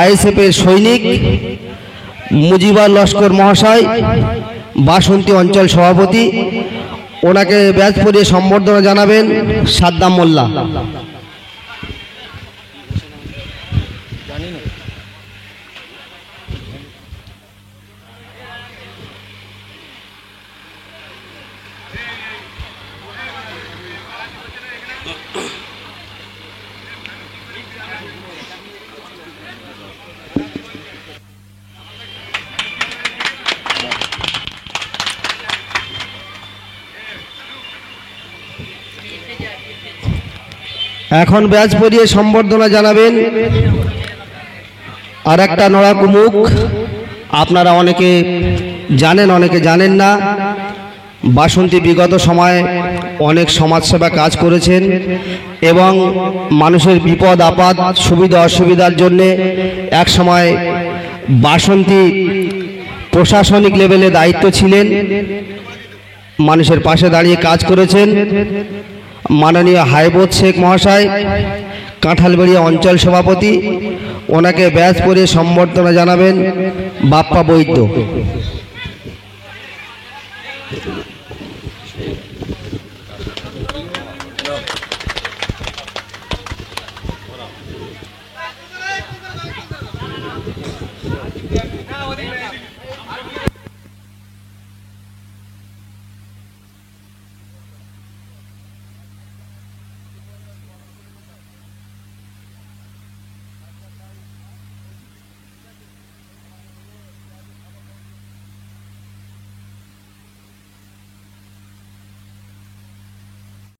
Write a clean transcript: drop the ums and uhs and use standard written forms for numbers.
আইএসএফের সৈনিক মুজিবুর লস্কর মহাশয়, বাসন্তী অঞ্চল সভাপতি, ওনাকে ব্যাচ পরিয়ে সম্বর্ধনা জানাবেন সাদ্দাম মোল্লা। এখন ব্যাচ পরিয়ে সম্বর্ধনা জানাবেন আর একটা নড়াকু মুখ, আপনারা অনেকে জানেন অনেকে জানেন না। বাসন্তী বিগত সময়ে অনেক সমাজসেবা কাজ করেছেন এবং মানুষের বিপদ আপদ সুবিধা অসুবিধার জন্যে এক সময় বাসন্তী প্রশাসনিক লেভেলে দায়িত্ব ছিলেন, মানুষের পাশে দাঁড়িয়ে কাজ করেছেন। মাননীয় হাইবোদ শেখ মহাশয়, কাঁঠালবাড়িয়া অঞ্চল সভাপতি, ওনাকে ব্যাচ পরিয়ে সম্বর্ধনা জানাবেন বাপ্পা বৈদ্য।